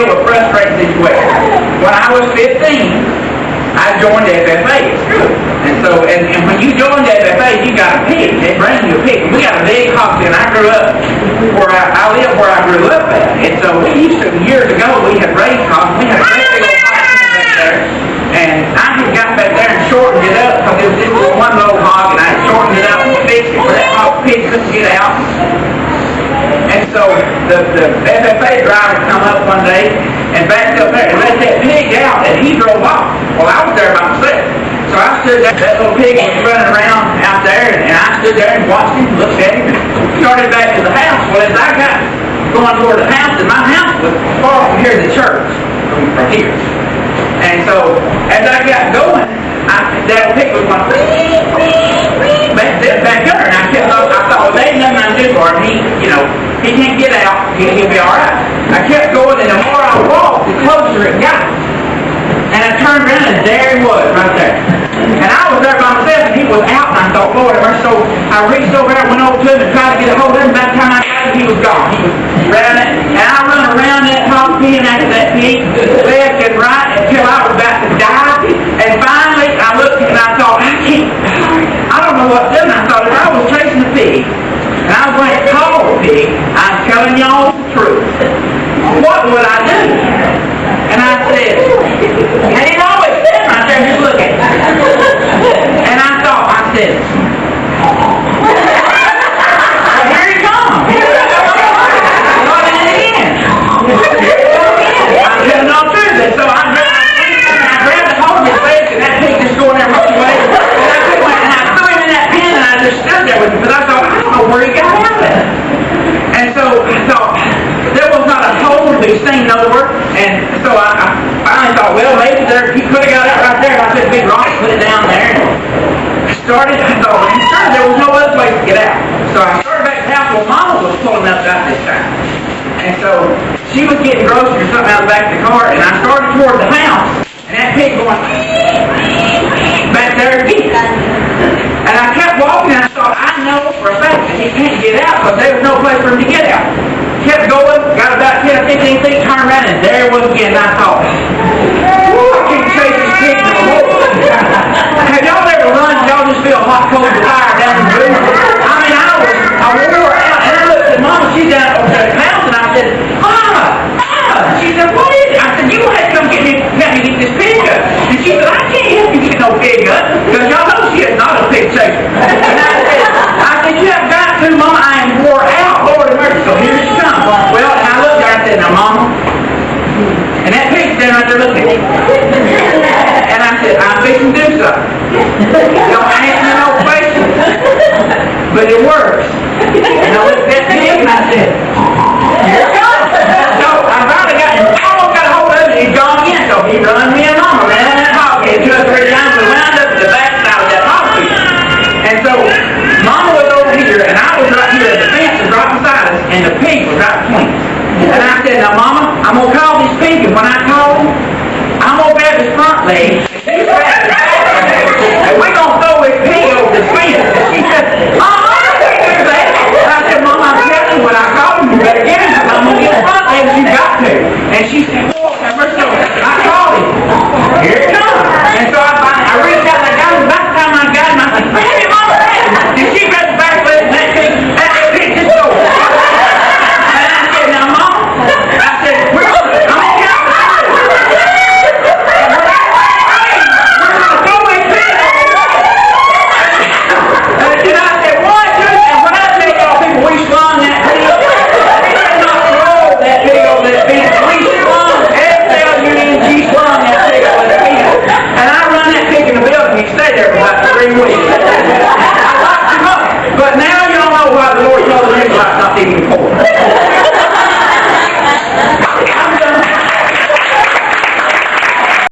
with frustrating situations. When I was 15, I joined FFA at school. And when you join the FFA, you got a pig. They bring you a pig. We got a big hospital, and I grew up I live where I grew up at. And so we used to, years ago, we had raised hogs. We had a great big old hospital back there. And I had got back there and shortened it up because it was just one little hog, and I had shortened it up and fixed it where that hog pig couldn't get out. And so the FFA driver come up one day and backed up there and let that pig out, and he drove off. Well, I was there by myself. So I stood there, that little pig was running around out there, and I stood there and watched him, looked at him, and started back to the house. Well, as I got going toward the house, and my house was far from here to the church, from here. And so, as I got going, that pig was going back there, and I thought, well, there ain't nothing I can do for him. He can't get out. He'll be all right. I kept going, and the more I walked, the closer it got. And I turned around, and there he was, right there. And I was there by myself, and he was out, and I thought, Lord, so I reached over there, went over to him, and tried to get a hold of him. By the time I got him, he was gone. He was around it, and I run around that hog pen after that pig, left and right, until I was about to die. And finally, I looked, and I thought, I don't know what to do. And I thought, if I was chasing the pig, and I was going to call the pig, I'm telling y'all the truth, what would I do? And I said, and it always said right there, just look at it. And I thought, I said, well, here he comes. Not in the end. I'm telling all the truth. So I grabbed the hold of his legs, and that pig just going there right away. And I threw him in that pen, and I just stood there with him, because I thought, I don't know where he got out of it. And so I thought, there was not a hole to be seen nowhere. And so I finally thought, well, maybe he could have got out right there. I took a big rock and put it down there. And I thought, there was no other place to get out. So I started back to the house. Well, Mama was pulling up out this time. And so she was getting groceries or something out of the back of the car. And I started toward the house. And that pig going back there again. And I kept walking, and I thought, I know for a fact that he can't get out because there was no place for him to get out. Kept going, got about 10 or 15 feet, turned around, and there it was again. And I thought, I can't chase this pig no more. Have y'all ever run? Y'all just feel hot coals of fire down the road? I mean, I wore out, and I looked at Mama. She's down over the house, and I said, Mama. She said, what is it? I said, you had to come help me get this pig up. And she said, I can't help you get no pig up, because y'all know she is not a pig chaser. And I said, you have got to, Mama. I am wore out. Lord have mercy. So here she comes. Well, and I looked at her and I said, now, Mama. And that pig's standing right there looking at me. And I said, I'm fixing to do something. Don't ask me no questions. But it works. And I looked at that pig and I said, here it comes. So I finally almost got a hold of it, and he's gone again. So he run me and Mama around that hog pen 2 or 3 times. We wound up at the back side of that hog pen. And so Mama was over here, and I was right here, and the fence was right beside us, and the pig was right between us. And I said, now, Mama, I'm going to call this pig, and when I call him, I'm going to grab his front leg, and he's grab his back leg, and we're going to throw his pig over the fence. And she said, I can't do that. And I said, Mama, I'm telling you, when I call him, you better get him. I'm going to get his front leg, you got to. And she said,